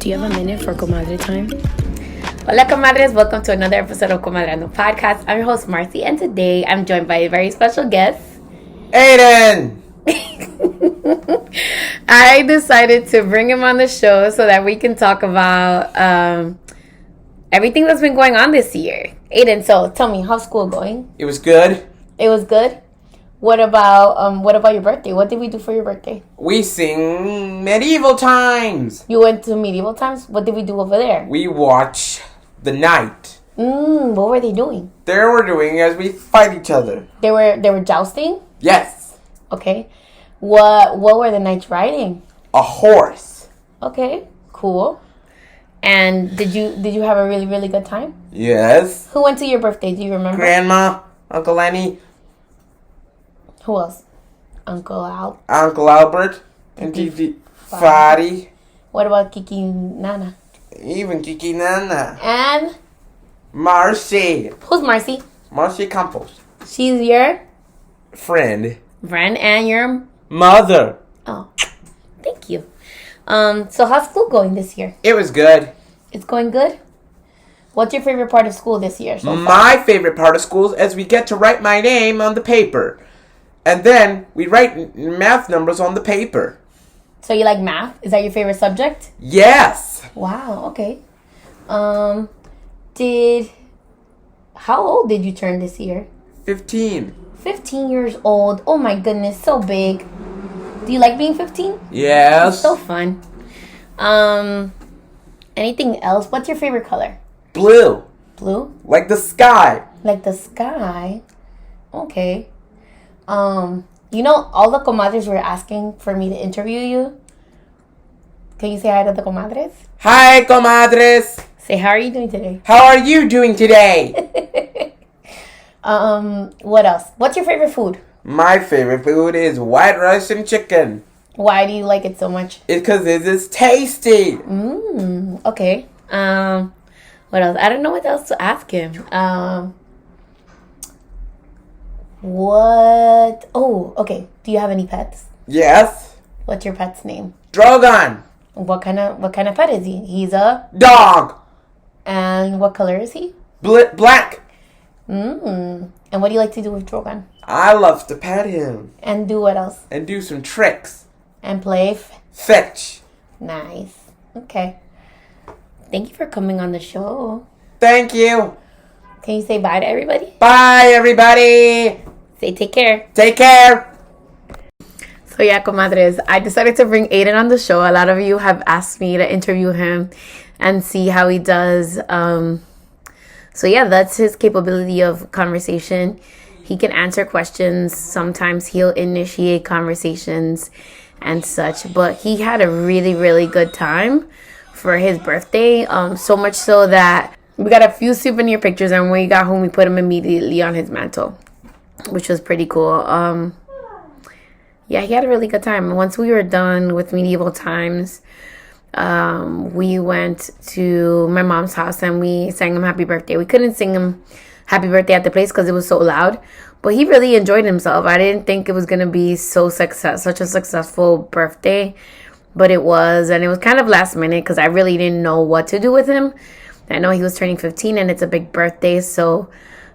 Do you have a minute for Comadre time? Hola Comadres, welcome to another episode of Comadreando podcast. I'm your host Marcy, and today I'm joined by a very special guest, Aiden! I decided to bring him on the show so that we can talk about everything that's been going on this year. Aiden, so tell me, how's school going? It was good. It was good? What about your birthday? What did we do for your birthday? We sing medieval times. You went to medieval times? What did we do over there? We watch the night. What were they doing? They were doing as we fight each other. They were jousting? Yes. Okay. What were the knights riding? A horse. Okay, cool. And did you have a really, really good time? Yes. Who went to your birthday? Do you remember? Grandma, Uncle Lenny. Who else? Uncle Albert. And Titi Fadi. What about Kiki Nana? Even Kiki Nana. And? Marcy. Who's Marcy? Marcy Campos. She's your? Friend. And your? Mother. Oh, thank you. So how's school going this year? It was good. It's going good? What's your favorite part of school this year so far? My favorite part of school is we get to write my name on the paper. And then we write math numbers on the paper. So you like math? Is that your favorite subject? Yes. Wow, okay. How old did you turn this year? 15. 15 years old. Oh my goodness, so big. Do you like being 15? Yes. It's so fun. Anything else? What's your favorite color? Blue. Blue? Like the sky. Like the sky? Okay. All the comadres were asking for me to interview you. Can you say hi to the comadres? Hi, comadres. Say, how are you doing today? How are you doing today? What else? What's your favorite food? My favorite food is white rice and chicken. Why do you like it so much? It's because it is tasty. Okay. What else? I don't know what else to ask him. What? Oh, okay. Do you have any pets? Yes. What's your pet's name? Drogon. What kind of pet is he? He's a dog. And what color is he? Black. And what do you like to do with Drogon? I love to pet him. And do what else? And do some tricks. And play fetch. Nice. Okay. Thank you for coming on the show. Thank you. Can you say bye to everybody? Bye, everybody. Say take care. Take care. So yeah, comadres, I decided to bring Aiden on the show. A lot of you have asked me to interview him and see how he does. So yeah, that's his capability of conversation. He can answer questions. Sometimes he'll initiate conversations and such. But he had a really, really good time for his birthday. So much so that we got a few souvenir pictures, and when we got home, we put them immediately on his mantle, which was pretty cool. Yeah, he had a really good time. Once we were done with medieval times, we went to my mom's house and we sang him happy birthday. We couldn't sing him happy birthday at the place because it was so loud, but he really enjoyed himself. I didn't think it was going to be such a successful birthday, but it was. And it was kind of last minute because I really didn't know what to do with him. I know he was turning 15 and it's a big birthday, so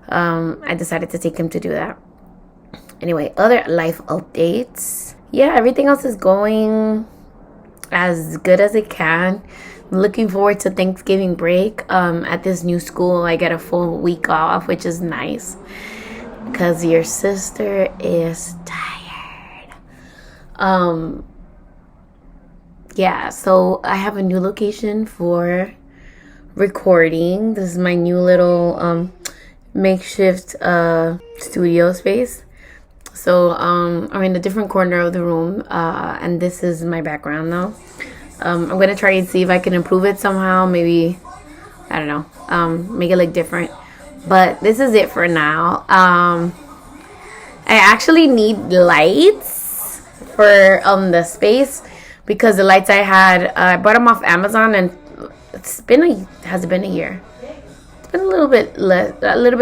I decided to take him to do that. Anyway, other life updates. Yeah, everything else is going as good as it can. I'm looking forward to Thanksgiving break. At this new school, I get a full week off, which is nice because your sister is tired. Yeah, so I have a new location for recording. This is my new little makeshift studio space. So I'm in a different corner of the room, and this is my background now. I'm gonna try and see if I can improve it somehow. Maybe, I don't know, make it look different. But this is it for now. I actually need lights for the space because the lights I had, I bought them off Amazon, and has it been a year? It's been a little bit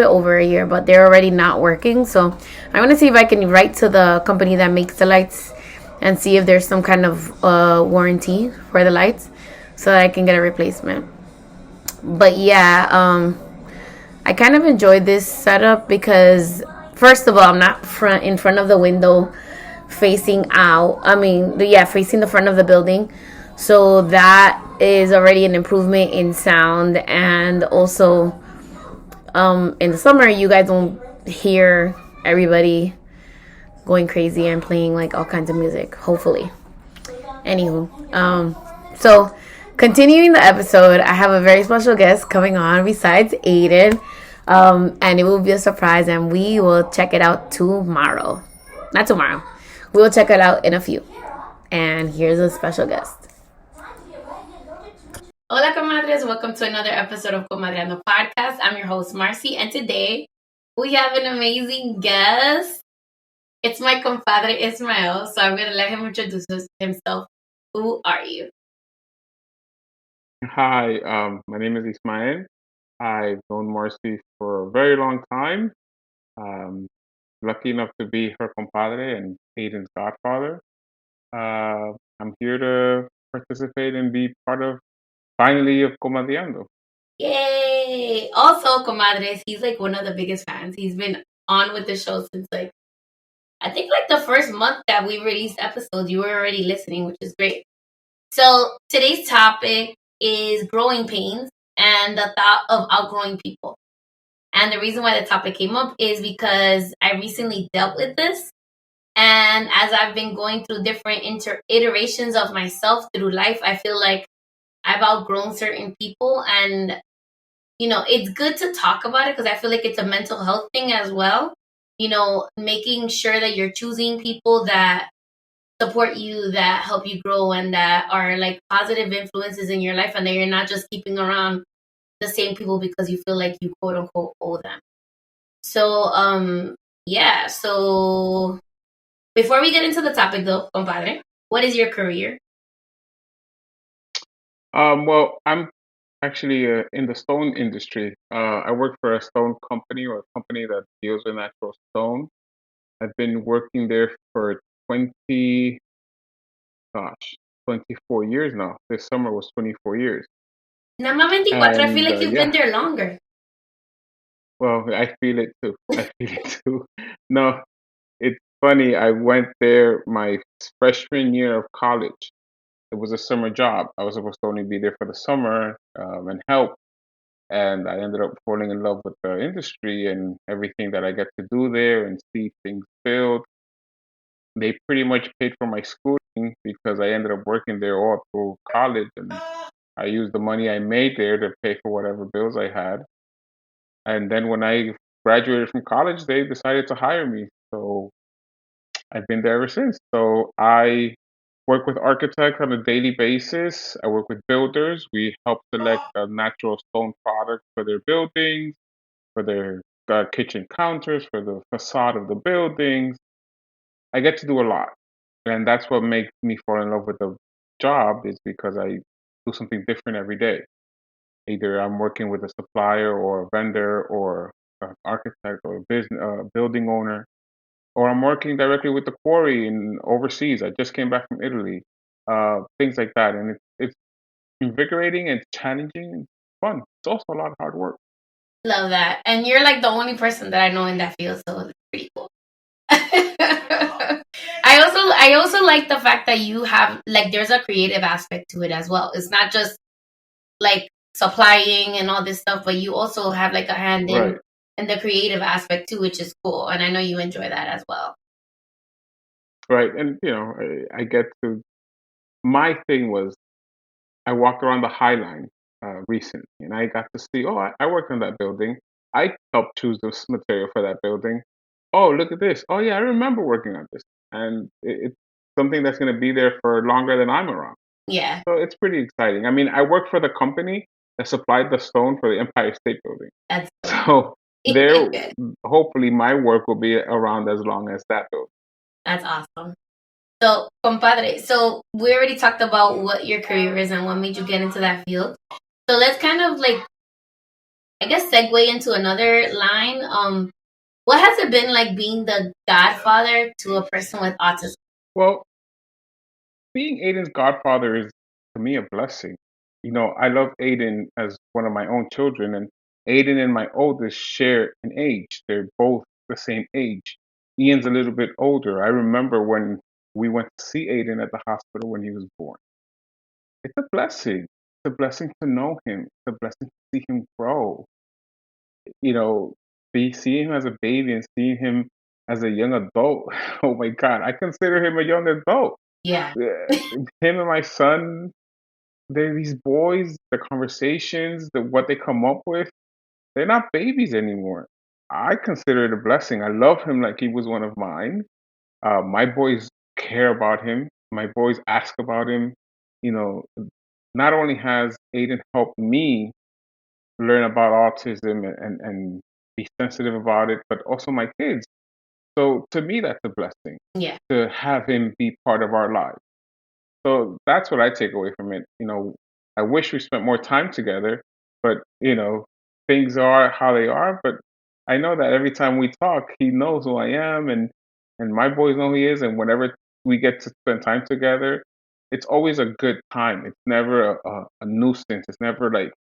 over a year, but they're already not working. So I'm gonna see if I can write to the company that makes the lights and see if there's some kind of warranty for the lights. so that I can get a replacement. But yeah, I kind of enjoyed this setup because, first of all, I'm not in front of the window facing out. Facing the front of the building. So that is already an improvement in sound. And also, in the summer, you guys don't hear everybody going crazy and playing like all kinds of music, hopefully. Anywho, so continuing the episode, I have a very special guest coming on besides Aiden. And it will be a surprise, and we will check it out tomorrow. Not tomorrow. We will check it out in a few. And here's a special guest. Hola Comadres, welcome to another episode of Comadreando podcast. I'm your host Marcy, and today we have an amazing guest. It's my compadre Ismael, so I'm going to let him introduce himself. Who are you? Hi, my name is Ismael. I've known Marcy for a very long time. Lucky enough to be her compadre and Aiden's godfather. I'm here to participate and be part of, finally, of Comadreando. Yay! Also, Comadres, he's like one of the biggest fans. He's been on with the show since I think the first month that we released episodes, you were already listening, which is great. So today's topic is growing pains and the thought of outgrowing people. And the reason why the topic came up is because I recently dealt with this. And as I've been going through different iterations of myself through life, I feel like I've outgrown certain people. And, it's good to talk about it because I feel like it's a mental health thing as well. Making sure that you're choosing people that support you, that help you grow, and that are like positive influences in your life, and that you're not just keeping around the same people because you feel like you quote unquote owe them. So so before we get into the topic though, compadre, what is your career? Well, I'm actually in the stone industry. I work for a stone company, or a company that deals with natural stone. I've been working there for 24 years now. This summer was 24 years. Nama 24, I feel like you've been there longer. Well, I feel it too. No, it's funny. I went there my freshman year of college. It was a summer job. I was supposed to only be there for the summer and help. And I ended up falling in love with the industry and everything that I get to do there and see things build. They pretty much paid for my schooling because I ended up working there all through college, and I used the money I made there to pay for whatever bills I had. And then when I graduated from college, they decided to hire me. So I've been there ever since. So I work with architects on a daily basis. I work with builders. We help select natural stone products for their buildings, for their kitchen counters, for the facade of the buildings. I get to do a lot. And that's what makes me fall in love with the job, is because I do something different every day. Either I'm working with a supplier or a vendor or an architect or a building owner, or I'm working directly with the quarry in overseas. I just came back from Italy, things like that. And it's invigorating and challenging and fun. It's also a lot of hard work. Love that. And you're like the only person that I know in that field, so it's pretty cool. I also like the fact that you have there's a creative aspect to it as well. It's not just like supplying and all this stuff, but you also have like a hand in the creative aspect too, which is cool. And I know you enjoy that as well. Right. And I get to, my thing was, I walked around the High Line recently, and I got to see, I worked on that building. I helped choose this material for that building. Oh, look at this. Oh yeah, I remember working on this. And it's something that's going to be there for longer than I'm around. Yeah. So it's pretty exciting. I mean, I work for the company that supplied the stone for the Empire State Building. That's so there, hopefully my work will be around as long as that building. That's awesome. So, compadre, so we already talked about what your career is and what made you get into that field. So let's kind of segue into another line. What has it been like being the godfather to a person with autism? Well, being Aiden's godfather is, to me, a blessing. I love Aiden as one of my own children, and Aiden and my oldest share an age. They're both the same age. Ian's a little bit older. I remember when we went to see Aiden at the hospital when he was born. It's a blessing. It's a blessing to know him. It's a blessing to see him grow. Seeing him as a baby and seeing him as a young adult. Oh my God, I consider him a young adult. Yeah. Him and my son, they're these boys, the conversations, what they come up with, they're not babies anymore. I consider it a blessing. I love him like he was one of mine. My boys care about him. My boys ask about him. Not only has Aiden helped me learn about autism and be sensitive about it, but also my kids. So to me, that's a blessing. Yeah. To have him be part of our lives. So that's what I take away from it. I wish we spent more time together, but things are how they are. But I know that every time we talk, he knows who I am, and my boys know who he is. And whenever we get to spend time together, it's always a good time. It's never a nuisance. It's never like,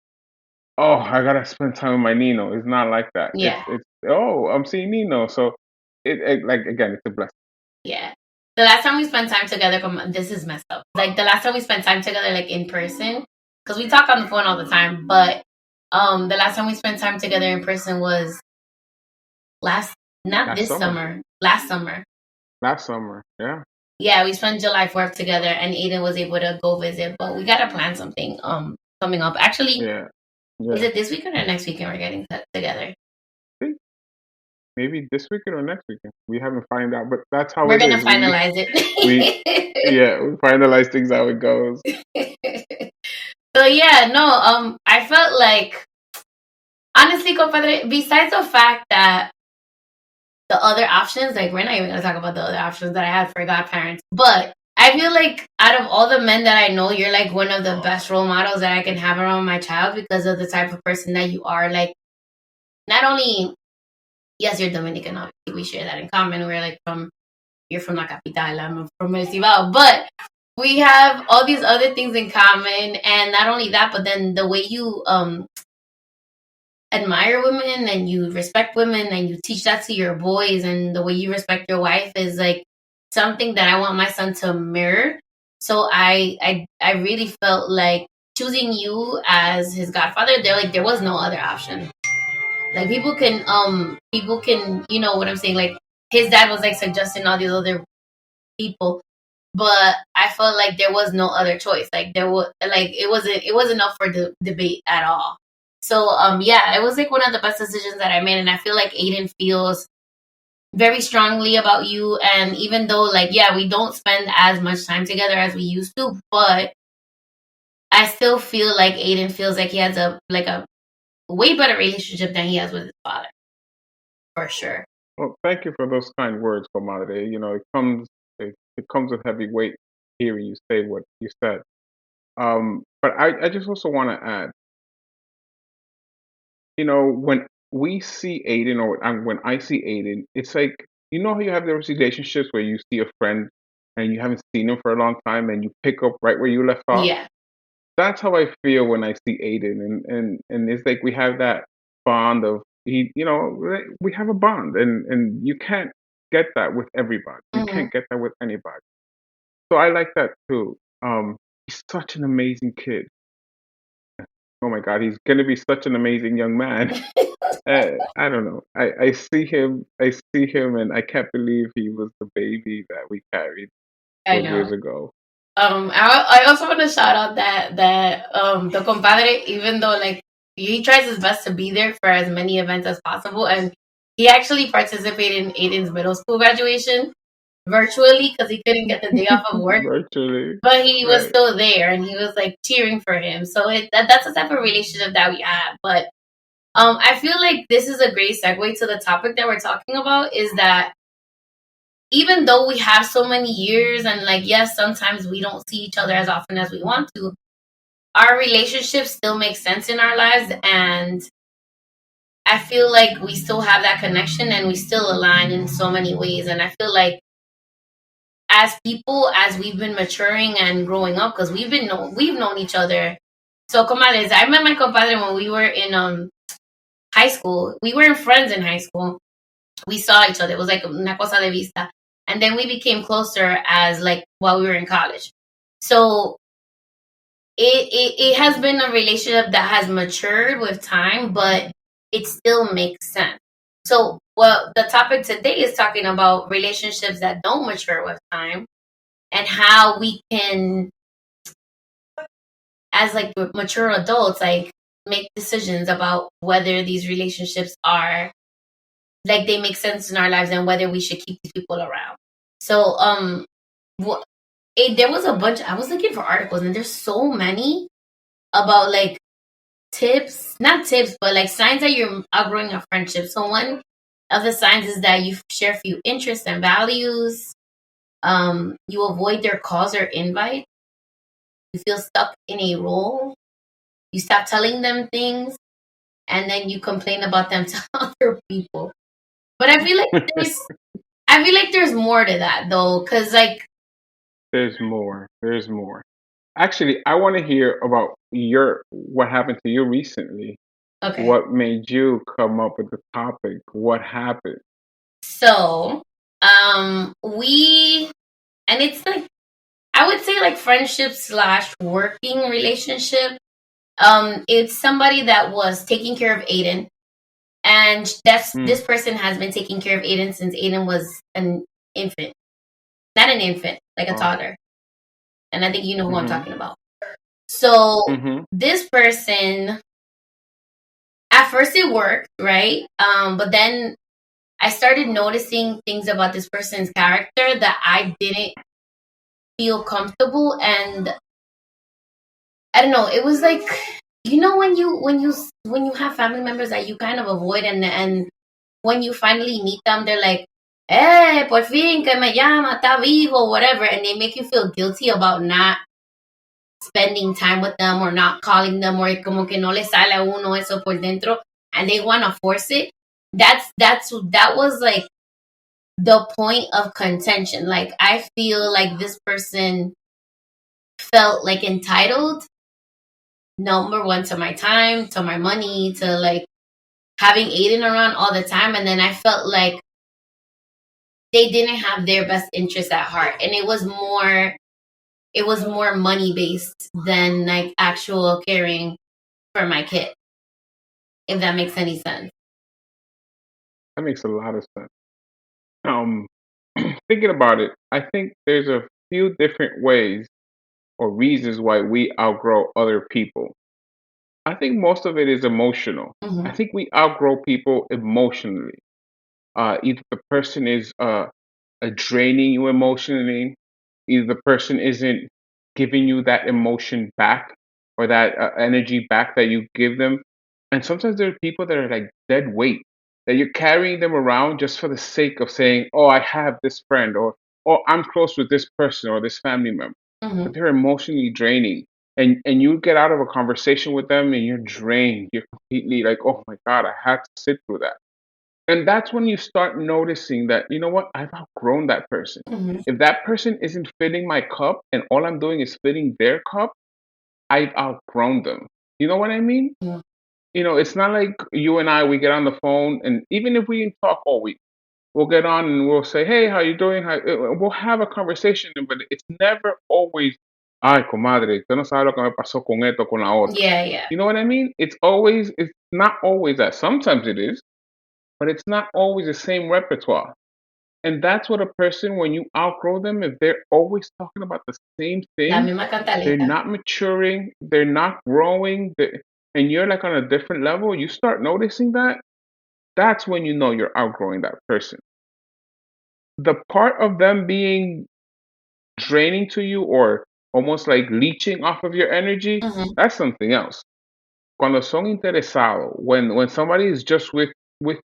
oh, I gotta spend time with my Nino. It's not like that. Yeah. It's I'm seeing Nino. So like again, it's a blessing. Yeah. The last time we spent time together, this is messed up. Like the last time we spent time together, like in person, because we talk on the phone all the time. But the last time we spent time together in person was last summer. Last summer. Last summer, yeah. Yeah, we spent July 4th together, and Aiden was able to go visit. But we gotta plan something coming up. Actually, yeah. Is it this weekend or next weekend we're getting together? Maybe this weekend or next weekend. We haven't found out, but that's how we're gonna finalize it. We finalize things how it goes. So yeah, no, I felt like, honestly, compadre, besides the fact that the other options, like we're not even gonna talk about the other options that I had for godparents, but I feel like out of all the men that I know, you're like one of the best role models that I can have around my child because of the type of person that you are. Like, not only, yes, you're Dominican, obviously, we share that in common. You're from La Capital, I'm from El Cibao, but we have all these other things in common. And not only that, but then the way you admire women and you respect women and you teach that to your boys, and the way you respect your wife is like something that I want my son to mirror. So I really felt like choosing you as his godfather, there was no other option. Like people can, you know what I'm saying? Like his dad was like suggesting all these other people, but I felt like there was no other choice. Like it wasn't up for debate at all. So yeah, it was like one of the best decisions that I made, and I feel like Aiden feels very strongly about you. And even though, like, yeah, we don't spend as much time together as we used to, but I still feel like Aiden feels like he has a way better relationship than he has with his father, for sure. Well, thank you for those kind words, Comadre. It comes with heavy weight hearing you say what you said. But I just also want to add, when we see Aiden, or when I see Aiden, it's like, how you have those relationships where you see a friend and you haven't seen him for a long time and you pick up right where you left off. Yeah. That's how I feel when I see Aiden, and it's like we have that bond of we have a bond, and you can't get that with everybody. You can't get that with anybody. So I like that too. He's such an amazing kid. Oh my God, he's gonna be such an amazing young man. I don't know. I see him, and I can't believe he was the baby that we carried 12 years ago. I also want to shout out that the compadre, even though like he tries his best to be there for as many events as possible, and he actually participated in Aiden's middle school graduation virtually because he couldn't get the day off of work. Virtually, but he was still there, and he was like cheering for him. So that's the type of relationship that we have. But I feel like this is a great segue to the topic that we're talking about. Is that even though we have so many years, and like, yes, sometimes we don't see each other as often as we want to, our relationship still makes sense in our lives. And I feel like we still have that connection, and we still align in so many ways. And I feel like as people, as we've been maturing and growing up, because we've known each other So, comadres, I met my compadre when we were in high school. We weren't friends in high school. We saw each other. It was like una cosa de vista. And then we became closer as like while we were in college. So it has been a relationship that has matured with time, but it still makes sense. So the topic today is talking about relationships that don't mature with time and how we can, as like mature adults, like make decisions about whether these relationships are like they make sense in our lives and whether we should keep these people around. So there was a bunch. I was looking for articles, and there's so many about like tips, not tips, but like signs that you're outgrowing a friendship. So one of the signs is that you share few interests and values. You avoid their calls or invites. You feel stuck in a role. You stop telling them things, and then you complain about them to other people. But I feel like there's more to that though, because like There's more. There's more. Actually, I want to hear about what happened to you recently. okay. What made you come up with the topic? What happened? So and it's like I would say like friendship / working relationship. It's somebody that was taking care of Aiden, and this person has been taking care of Aiden since Aiden was an infant, not an infant, like a toddler. And I think you know who I'm talking about. So this person, at first it worked, right? But then I started noticing things about this person's character that I didn't feel comfortable, and I don't know. It was like, you know, when you have family members that you kind of avoid, and when you finally meet them, they're like, "Hey, por fin que me llama, está vivo," whatever, and they make you feel guilty about not spending time with them or not calling them, or como que no le sale a uno eso por dentro, and they want to force it. That was like the point of contention. Like I feel like this person felt like entitled, number one, to my time, to my money, to like having Aiden around all the time, and then I felt like they didn't have their best interests at heart, and it was more money based than like actual caring for my kid, if that makes any sense. That makes a lot of sense. Thinking about it, I think there's a few different ways or reasons why we outgrow other people. I think most of it is emotional. I think we outgrow people emotionally. Either the person is draining you emotionally, either the person isn't giving you that emotion back or that energy back that you give them. And sometimes there are people that are like dead weight, that you're carrying them around just for the sake of saying, oh, I have this friend, or oh, I'm close with this person or this family member. But they're emotionally draining. And you get out of a conversation with them and you're drained. You're completely like, oh my God, I had to sit through that. And that's when you start noticing that, you know what, I've outgrown that person. If that person isn't filling my cup and all I'm doing is filling their cup, I've outgrown them. You know what I mean? Yeah. You know, it's not like you and I, we get on the phone, and even if we didn't talk all week, we'll get on and we'll say, hey, how you doing? We'll have a conversation, but it's never always, ay, comadre, usted no sabe lo que me pasó con esto, con la otra. Yeah. You know what I mean? It's not always that. Sometimes it is, but it's not always the same repertoire. And that's what a person, when you outgrow them, if they're always talking about the same thing, La misma they're cantaleta. not maturing, they're not growing, and you're like on a different level, you start noticing that, that's when you know you're outgrowing that person. The part of them being draining to you or almost like leeching off of your energy, that's something else. Cuando son interesados, when somebody is just with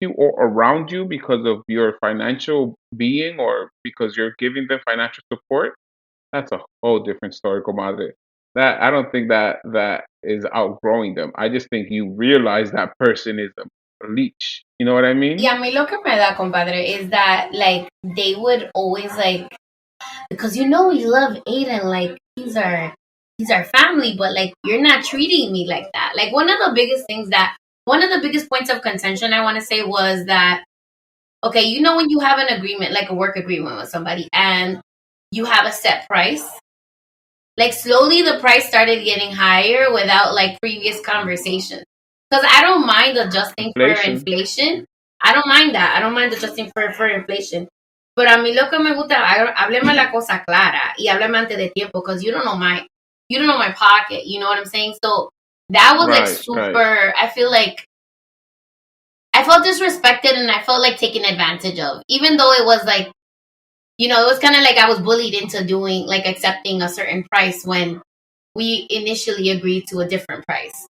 you or around you because of your financial being or because you're giving them financial support, that's a whole different story, comadre. That I don't think that is outgrowing them. I just think you realize that person is a leech. You know what I mean? Y a mí lo que me da, compadre, is that like they would always like, because you know we love Aiden, like he's our these are family, but like you're not treating me like that. Like one of the biggest points of contention I want to say was that, okay, you know, when you have an agreement, like a work agreement with somebody, and you have a set price, like slowly the price started getting higher without like previous conversations. Because I don't mind adjusting for inflation. I don't mind that. I don't mind adjusting for inflation. But a mí lo que me gusta, hábleme la cosa clara y hábleme antes de tiempo, because you don't know my pocket. You know what I'm saying? So that was like super. Right. I felt disrespected and I felt like taken advantage of, even though it was like, you know, it was kind of like I was bullied into doing, like, accepting a certain price when we initially agreed to a different price.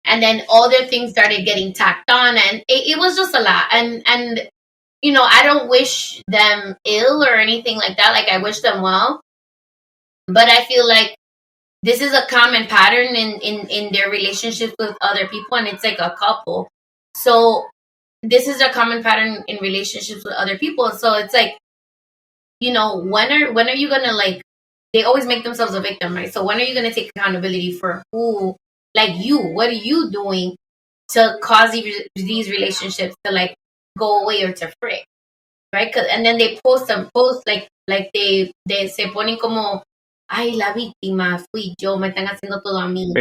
And then all their things started getting tacked on, and it was just a lot. And you know, I don't wish them ill or anything like that. Like, I wish them well. But I feel like this is a common pattern in their relationships with other people, and it's like a couple. So this is a common pattern in relationships with other people. So it's like, you know, when are you gonna, like, they always make themselves a victim, right? So when are you gonna take accountability for who, like, what are you doing to cause these relationships to, like, go away or to frick, right? And then they post like they se ponen como, ay, la víctima fui yo, me están haciendo todo a mí.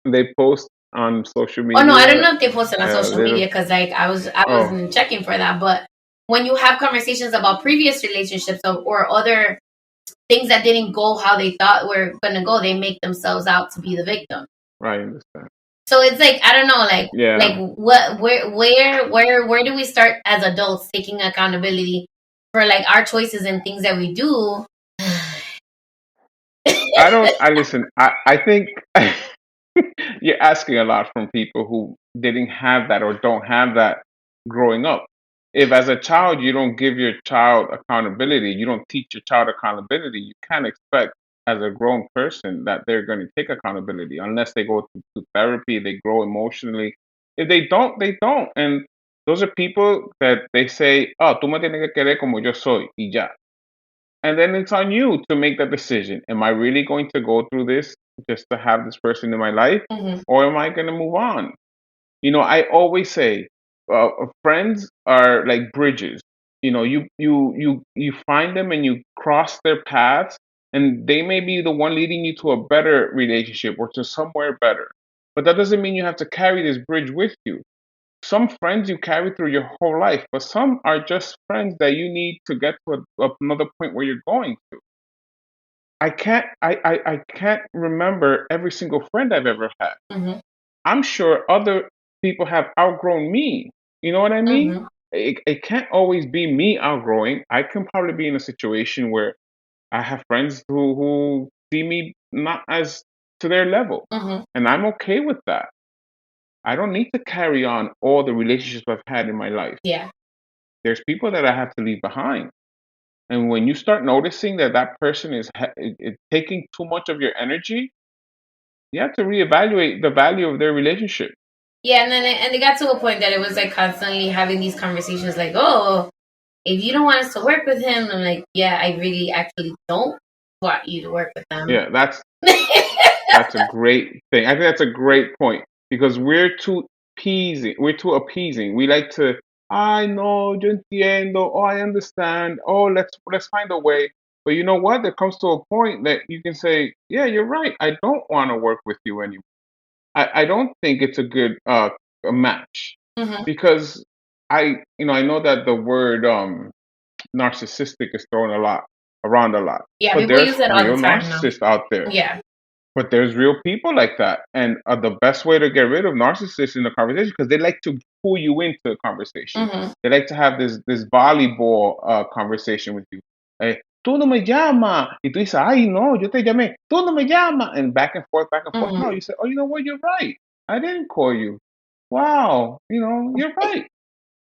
They post on social media. Oh no, I don't know if they post on social media, because like I wasn't checking for that. But when you have conversations about previous relationships or other things that didn't go how they thought were gonna go, they make themselves out to be the victim. Right, I understand. So it's like, I don't know, like, like what, where do we start as adults taking accountability for, like, our choices and things that we do? I think you're asking a lot from people who didn't have that or don't have that growing up. If as a child you don't give your child accountability, you don't teach your child accountability, you can't expect as a grown person that they're going to take accountability unless they go to therapy, they grow emotionally. If they don't, they don't. And those are people that they say, oh, tú me tienes que querer como yo soy, y ya. And then it's on you to make that decision. Am I really going to go through this just to have this person in my life? Mm-hmm. Or am I going to move on? You know, I always say, friends are like bridges. You know, you find them and you cross their paths, and they may be the one leading you to a better relationship or to somewhere better. But that doesn't mean you have to carry this bridge with you. Some friends you carry through your whole life, but some are just friends that you need to get to another point where you're going to. I can't remember every single friend I've ever had. Mm-hmm. I'm sure other people have outgrown me. You know what I mean? Mm-hmm. It can't always be me outgrowing. I can probably be in a situation where I have friends who see me not as to their level. Mm-hmm. And I'm okay with that. I don't need to carry on all the relationships I've had in my life. Yeah. There's people that I have to leave behind. And when you start noticing that person is taking too much of your energy, you have to reevaluate the value of their relationship. Yeah, and then it got to a point that it was like constantly having these conversations like, oh, if you don't want us to work with him, I'm like, yeah, I really actually don't want you to work with them. Yeah, that's a great thing. I think that's a great point, because we're too appeasing. We like to, I know, yo entiendo, oh, I understand, oh, let's find a way. But you know what? There comes to a point that you can say, yeah, you're right. I don't want to work with you anymore. I don't think it's a good a match. Mm-hmm. Because I know that the word narcissistic is thrown around a lot. Yeah, but people there's use it all real the time narcissists now. out there. Yeah. But there's real people like that. And the best way to get rid of narcissists in the conversation, because they like to pull you into the conversation. Mm-hmm. They like to have this volleyball conversation with you. Tú no me llamas. Y tú dices, ay, no, yo te llamé. Tú no me llamas. And back and forth. Mm-hmm. No, you say, oh, you know what? You're right. I didn't call you. Wow. You're right.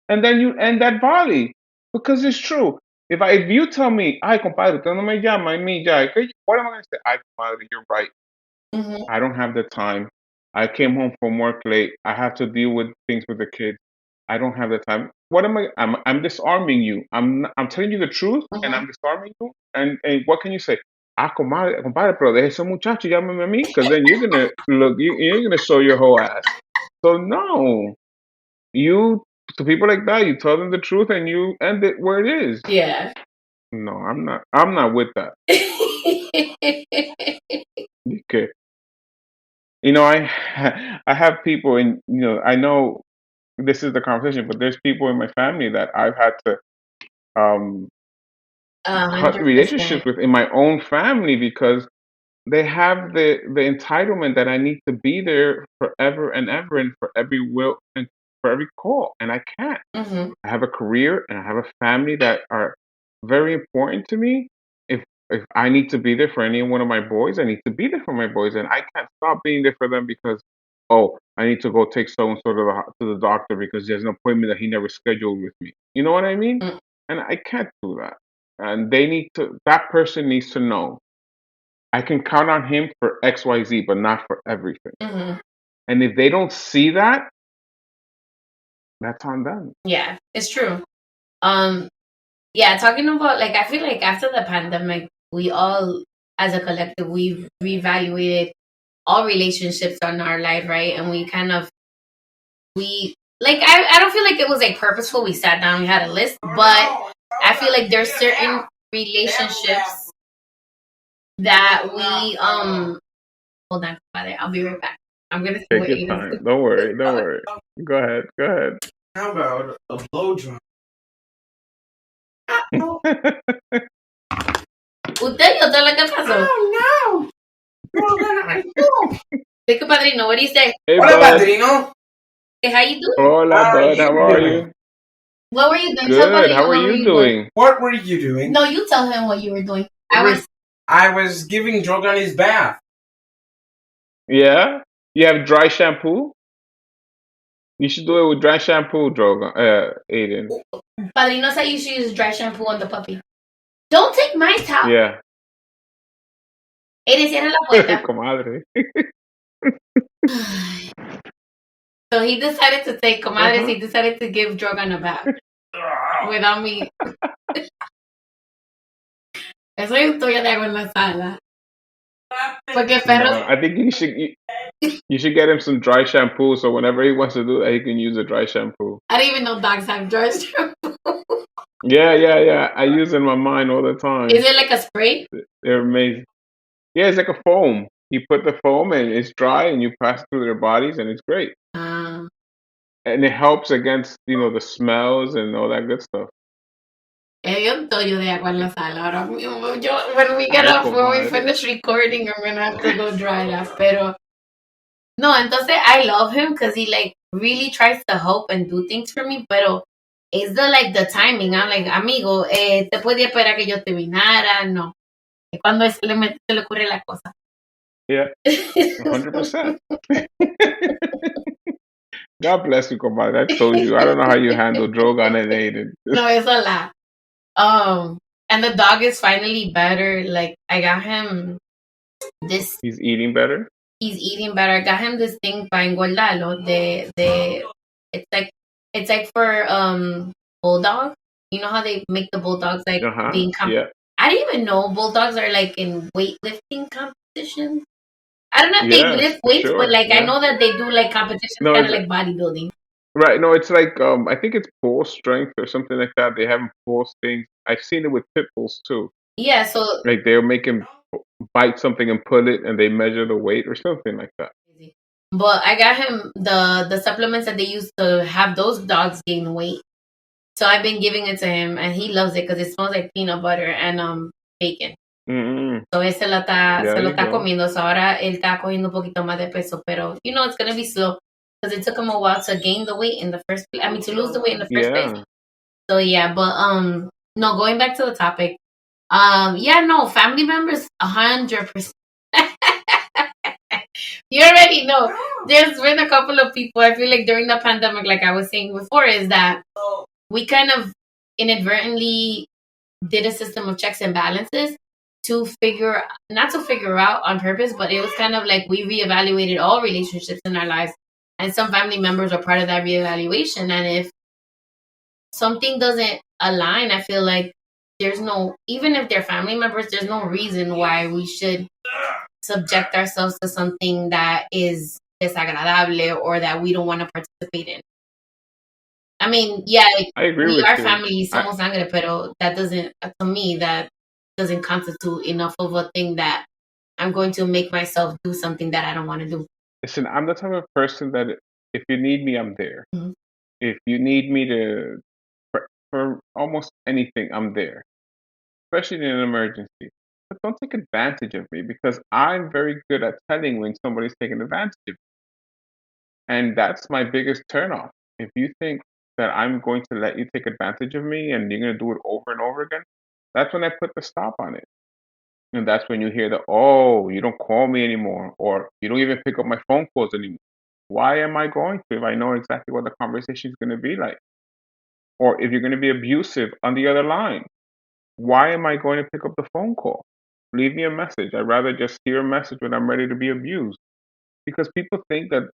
And then you end that volley, because it's true. If you tell me, ay, compadre, tú no me llamas, y me ya, what am I going to say? Ay, compadre, you're right. Mm-hmm. I don't have the time. I came home from work late. I have to deal with things with the kids. I don't have the time. What am I? I'm disarming you. I'm telling you the truth, mm-hmm. and I'm disarming you. And what can you say? compadre, pero deje ese muchacho, llámame a mí, because then you're gonna look, you're gonna show your whole ass. So no, you to people like that, you tell them the truth and you end it where it is. Yeah. No, I'm not. I'm not with that. Okay. I have people in. I know this is the conversation, but there's people in my family that I've had to cut 100%. relationships with in my own family because they have the entitlement that I need to be there forever and ever and for every will and for every call, and I can't. Mm-hmm. I have a career and I have a family that are very important to me. If I need to be there for any one of my boys, I need to be there for my boys, and I can't stop being there for them because I need to go take so and so to the doctor because there's an appointment that he never scheduled with me. You know what I mean? Mm. And I can't do that. And that person needs to know I can count on him for XYZ, but not for everything. Mm-hmm. And if they don't see that, that's on them. Yeah, it's true. Yeah, talking about I feel like after the pandemic, we all, as a collective, we've reevaluated all relationships on our life, right? And we kind of I don't feel like it was purposeful. We sat down, we had a list, but I feel like there's certain relationships that we hold on, Father, I'll be right back. I'm gonna take your time. Don't worry. Go ahead. How about a blow dry? Usted notó lo que pasó. Oh no! Hey, Padrino, what do you say? Hey, Hola, bud. Padrino. Hey, how you doing? Hola, bud. How are you? What were you doing? Good. How are you doing? What were you doing? No, you tell him what you were doing. I was giving Drogon his bath. Yeah? You have dry shampoo? You should do it with dry shampoo, Drogon. Aiden. Padrino said you should use dry shampoo on the puppy. Don't take my towel. Yeah. Aiden, cierra la puerta. Comadre. So he decided to take Comadres. He decided to give Drogon a bath without me. Eso es historia de agua en la sala. Porque perro. No, I think you should get him some dry shampoo so whenever he wants to do that, he can use a dry shampoo. I didn't even know dogs have dry shampoo. Yeah. I use it in my mind all the time. Is it like a spray? They're amazing. Yeah, it's like a foam. You put the foam and it's dry and you pass it through their bodies and it's great. And it helps against, the smells and all that good stuff. Yo de agua en la sala ahora mismo. When we get off, when we finish recording, I'm gonna have to go dry that. Pero no, entonces I love him because he really tries to help and do things for me. Pero it's the timing. I'm like, amigo, te podía esperar que yo terminara. No, cuando se le ocurre la cosa. Yeah, 100%. God bless you, comadre. I told you. I don't know how you handle Drogon and Aiden. No, it's a lot. And the dog is finally better. I got him this. He's eating better? He's eating better. I got him this thing para engordarlo. It's like for bulldog. You know how they make the bulldogs being yeah. I didn't even know bulldogs are in weightlifting competitions. I don't know if they lift weights, but I know that they do competitions kind of like bodybuilding. Right. No, it's I think it's pull strength or something like that. They have them pull things. I've seen it with pit bulls too. Yeah, so they'll make him bite something and pull it, and they measure the weight or something like that. But I got him the supplements that they use to have those dogs gain weight. So I've been giving it to him, and he loves it because it smells like peanut butter and bacon. Mm-hmm. So él se lo está comiendo. So ahora él está cogiendo un poquito más de peso, pero it's gonna be slow. Because it took him a while to gain the weight in the first place. I mean, to lose the weight in the first place. So yeah, but no, going back to the topic. Family members, 100%. You already know. There's been a couple of people. I feel like during the pandemic, like I was saying before, is that we kind of inadvertently did a system of checks and balances not to figure out on purpose, but it was kind of like we reevaluated all relationships in our lives. And some family members are part of that reevaluation. And if something doesn't align, I feel like there's no, even if they're family members, there's no reason why we should subject ourselves to something that is desagradable or that we don't want to participate in. I mean, yeah, I agree we with are you. family, somos sangre, pero that doesn't, to me, that doesn't constitute enough of a thing that I'm going to make myself do something that I don't want to do. Listen, I'm the type of person that if you need me, I'm there. Mhm. If you need me for almost anything, I'm there, especially in an emergency. But don't take advantage of me because I'm very good at telling when somebody's taking advantage of me. And that's my biggest turnoff. If you think that I'm going to let you take advantage of me and you're going to do it over and over again, that's when I put the stop on it. And that's when you hear the, oh, you don't call me anymore, or you don't even pick up my phone calls anymore. Why am I going to if I know exactly what the conversation is going to be like? Or if you're going to be abusive on the other line, why am I going to pick up the phone call? Leave me a message. I'd rather just hear a message when I'm ready to be abused. Because people think that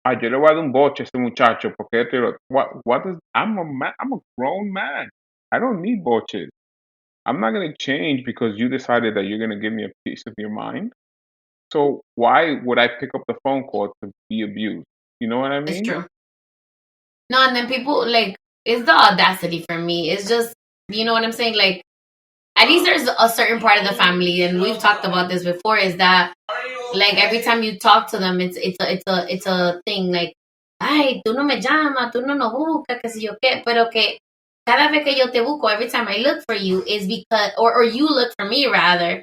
yo le voy a dar un boche a este muchacho porque esto y lo otro. What is I'm a grown man. I don't need boches. I'm not going to change because you decided that you're going to give me a piece of your mind. So why would I pick up the phone call to be abused? You know what I It's mean? true. No, and then people, like, it's the audacity for me. It's just, you know what I'm saying? Like, at least there's a certain part of the family, and we've talked about this before, is that, like, every time you talk to them, it's a thing, like, ay, tú no me llamas, tú no nos buscas, qué sé yo qué, pero que cada vez que yo te busco, every time I look for you is because, or you look for me rather,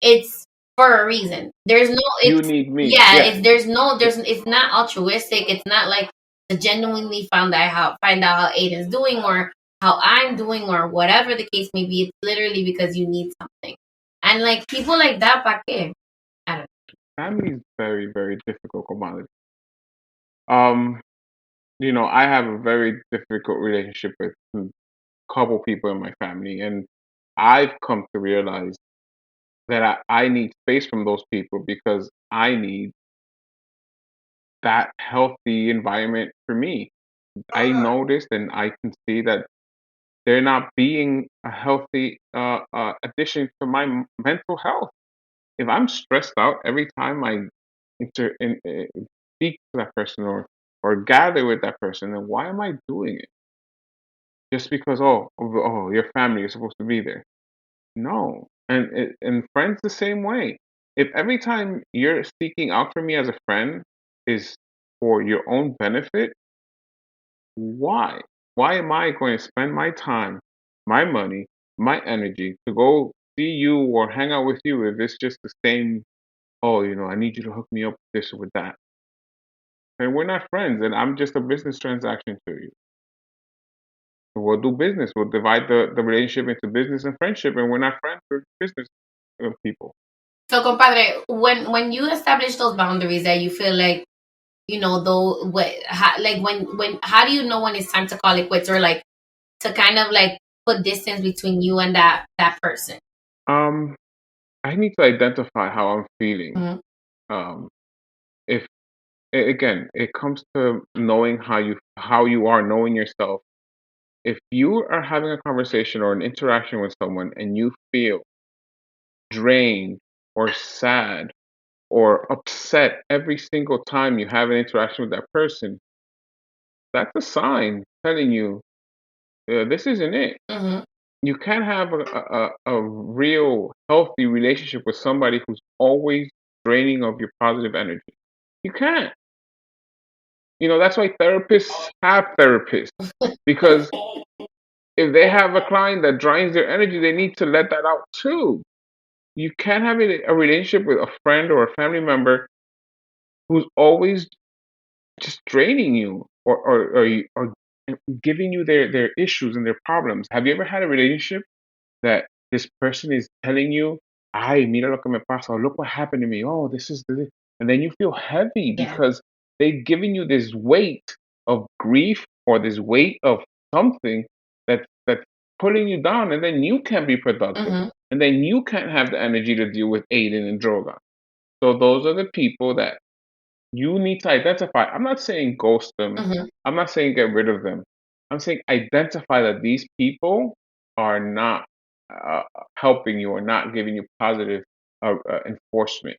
it's for a reason. There's no, You need me. yeah, it's not altruistic. It's not like to genuinely find out how Aiden's doing or how I'm doing or whatever the case may be. It's literally because you need something. And like people like that, ¿pa qué? I don't know. Family is very, very difficult, Comadre. I have a very difficult relationship with a couple people in my family, and I've come to realize that I need space from those people because I need that healthy environment for me. I noticed and I can see that they're not being a healthy addition to my mental health. If I'm stressed out every time I speak to that person or gather with that person, then why am I doing it? Just because your family is supposed to be there? No, and friends the same way. If every time you're seeking out for me as a friend is for your own benefit, why? Why am I going to spend my time, my money, my energy to go see you or hang out with you if it's just the same? Oh, I need you to hook me up with this or with that. And we're not friends, and I'm just a business transaction to you. We'll do business. We'll divide the relationship into business and friendship, and we're not friends, we're business people. So, compadre, when you establish those boundaries that you feel like, though, how do you know when it's time to call it quits or like to kind of like put distance between you and that person? I need to identify how I'm feeling. Mm-hmm. If again, it comes to knowing how you are, knowing yourself. If you are having a conversation or an interaction with someone and you feel drained or sad or upset every single time you have an interaction with that person, that's a sign telling you this isn't it. Mm-hmm. You can't have a real healthy relationship with somebody who's always draining of your positive energy. You can't. That's why therapists have therapists because if they have a client that drains their energy, they need to let that out too. You can't have a relationship with a friend or a family member who's always just draining you or giving you their issues and their problems. Have you ever had a relationship that this person is telling you, ay, mira lo que me pasa, or look what happened to me, oh, this is the, and then you feel heavy Yeah. because they've given you this weight of grief or this weight of something that's pulling you down, and then you can't be productive. Mm-hmm. And then you can't have the energy to deal with Aiden and Droga. So those are the people that you need to identify. I'm not saying ghost them. Mm-hmm. I'm not saying get rid of them. I'm saying identify that these people are not helping you or not giving you positive enforcement.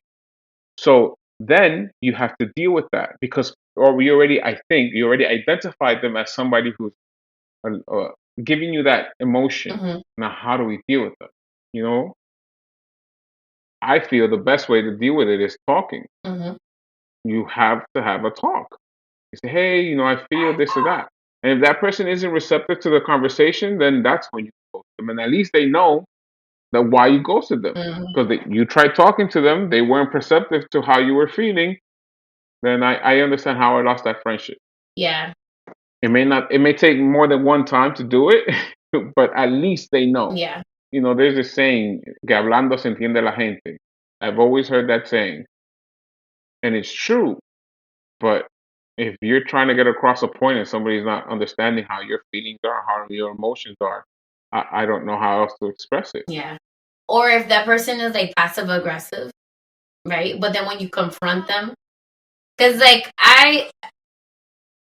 So then you have to deal with that because, I think you already identified them as somebody who's giving you that emotion. Mm-hmm. Now, how do we deal with them? You know, I feel the best way to deal with it is talking. Mm-hmm. You have to have a talk. You say, hey, you know, I feel this or that. And if that person isn't receptive to the conversation, then that's when you ghost them. And at least they know that why you ghosted them. Because you tried talking to them, they weren't perceptive to how you were feeling. Then I understand how I lost that friendship. Yeah. It may take more than one time to do it, but at least they know. Yeah. You know, there's this saying, que hablando se entiende la gente. I've always heard that saying. And it's true. But if you're trying to get across a point and somebody's not understanding how your feelings are, how your emotions are, I don't know how else to express it. Yeah. Or if that person is like passive aggressive, right? But then when you confront them, because like I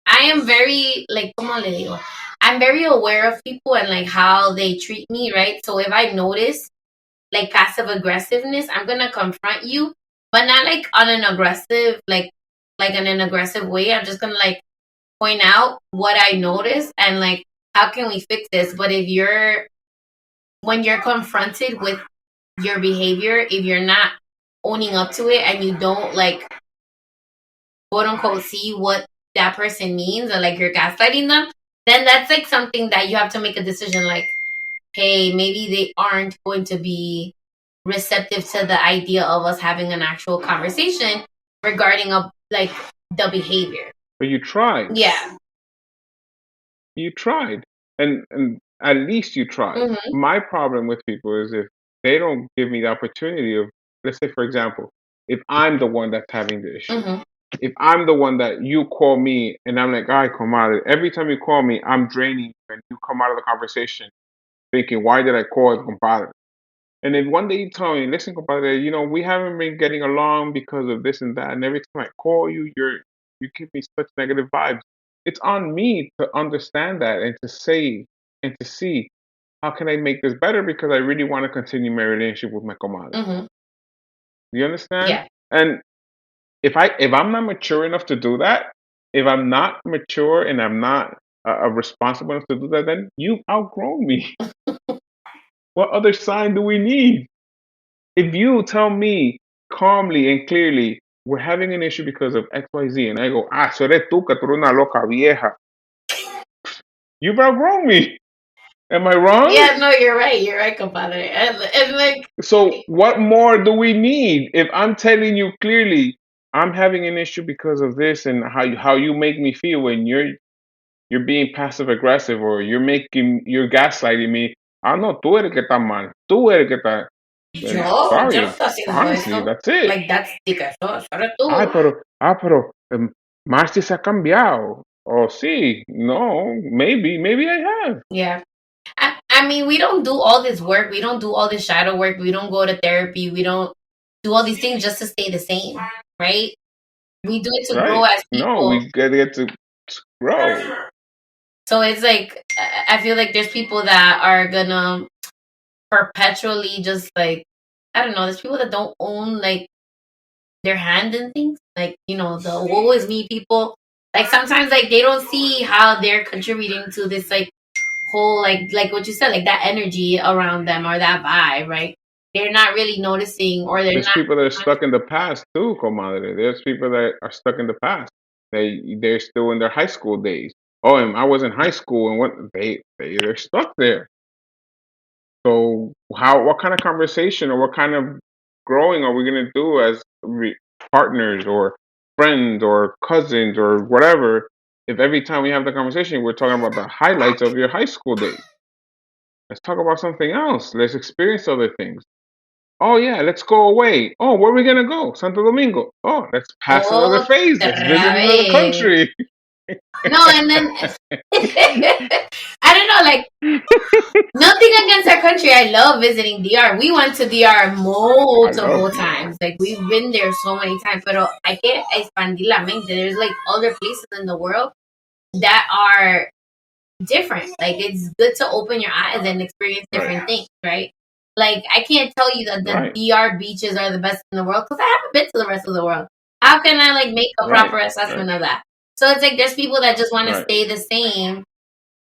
am very like, ¿cómo le digo? I'm very aware of people and like how they treat me, right? So if I notice like passive aggressiveness, I'm gonna confront you, but not like on an aggressive in an aggressive way. I'm just gonna like point out what I notice and like how can we fix this. But when you're confronted with your behavior, if you're not owning up to it and you don't like quote unquote see what that person means or like you're gaslighting them, then that's like something that you have to make a decision like, hey, maybe they aren't going to be receptive to the idea of us having an actual conversation regarding like the behavior. But you tried. Yeah. You tried. And at least you tried. Mm-hmm. My problem with people is if they don't give me the opportunity of, let's say, for example, if I'm the one that's having the issue, Mm-hmm. if I'm the one that you call me and I'm like, ay, comadre, every time you call me, I'm draining you and you come out of the conversation thinking, why did I call compadre? And then one day you tell me, listen, compadre, you know, we haven't been getting along because of this and that. And every time I call you, you give me such negative vibes. It's on me to understand that and to say and to see how can I make this better because I really want to continue my relationship with my comadre. Mm-hmm. You understand? Yeah. And if I'm not mature enough to do that, if I'm not mature and I'm not responsible enough to do that, then you've outgrown me. What other sign do we need? If you tell me calmly and clearly, we're having an issue because of XYZ, and I go, so eres tú que tú eres una loca vieja. You've outgrown me. Am I wrong? Yeah, no, you're right. You're right, compadre. And like, so what more do we need? If I'm telling you clearly, I'm having an issue because of this, and how you make me feel when you're being passive aggressive or you're gaslighting me. No, tú eres que está mal. Tú eres que está. yo no estoy haciendo Honestly, eso. that's it. Like, that's because ahora tú. Pero Marcy se ha cambiado. Oh, sí. No, maybe I have. Yeah. I mean, we don't do all this work. We don't do all this shadow work. We don't go to therapy. We don't do all these things just to stay the same, right? We do it to grow as people. No, we get to grow. So it's like, I feel like there's people that are gonna perpetually just like, I don't know, there's people that don't own like their hand in things. Like, you know, the woe is me people. Like sometimes like they don't see how they're contributing to this like whole like what you said, like that energy around them or that vibe, right? They're not really noticing, or there's people that are stuck in the past too, comadre. There's people that are stuck in the past. They're still in their high school days. Oh, and I was in high school, and what they're stuck there. So what kind of conversation or what kind of growing are we gonna do as partners or friends or cousins or whatever? If every time we have the conversation, we're talking about the highlights of your high school days. Let's talk about something else. Let's experience other things. Oh yeah, let's go away. Oh, where are we gonna go? Santo Domingo. Oh, let's pass another phase. Let's visit another country. No, and then I don't know, like nothing against our country. I love visiting DR. We went to DR multiple times. Like we've been there so many times. Pero hay que expandir la mente. There's like other places in the world that are different. Like it's good to open your eyes and experience different things, right? Like, I can't tell you that the Right. BR beaches are the best in the world because I haven't been to the rest of the world. How can I like make a proper assessment of that? So it's like there's people that just want to stay the same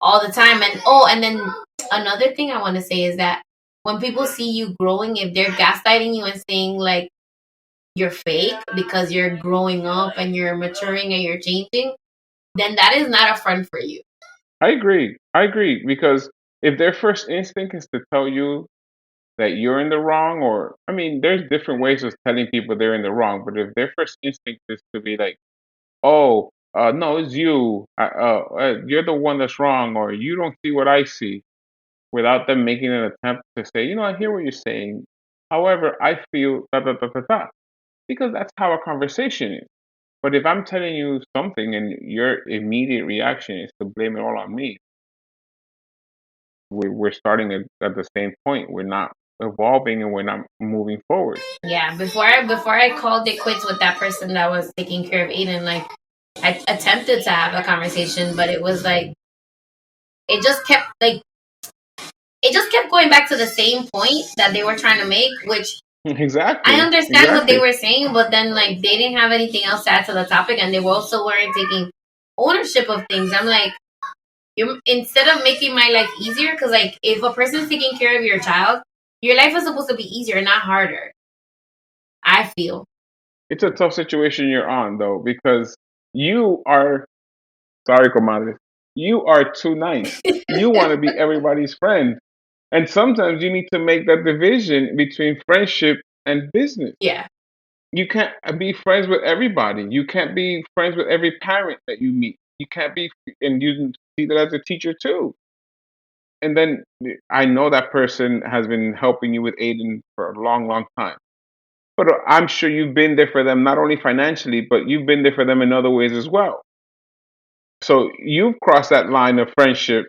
all the time. And then another thing I want to say is that when people see you growing, if they're gaslighting you and saying like you're fake because you're growing up and you're maturing and you're changing, then that is not a friend for you. I agree because if their first instinct is to tell you that you're in the wrong, or I mean, there's different ways of telling people they're in the wrong, but if their first instinct is to be like, oh, no, it's you, you're the one that's wrong, or you don't see what I see, without them making an attempt to say, I hear what you're saying. However, I feel da da da da da, because that's how a conversation is. But if I'm telling you something and your immediate reaction is to blame it all on me, we're starting at the same point. We're not evolving and we're not moving forward. Yeah, before I called it quits with that person that was taking care of Aiden, like I attempted to have a conversation, but it was like it just kept going back to the same point that they were trying to make, which exactly. I understand what they were saying, but then like they didn't have anything else to add to the topic, and they also weren't taking ownership of things. I'm like, instead of making my life easier, because like if a person's taking care of your child, your life is supposed to be easier, not harder. I feel it's a tough situation you're on though, because you are sorry, comadre. You are too nice. You want to be everybody's friend. And sometimes you need to make that division between friendship and business. Yeah. You can't be friends with everybody. You can't be friends with every parent that you meet. You can't be, and you see that as a teacher too. And then I know that person has been helping you with Aiden for a long, long time. But I'm sure you've been there for them, not only financially, but you've been there for them in other ways as well. So you've crossed that line of friendship.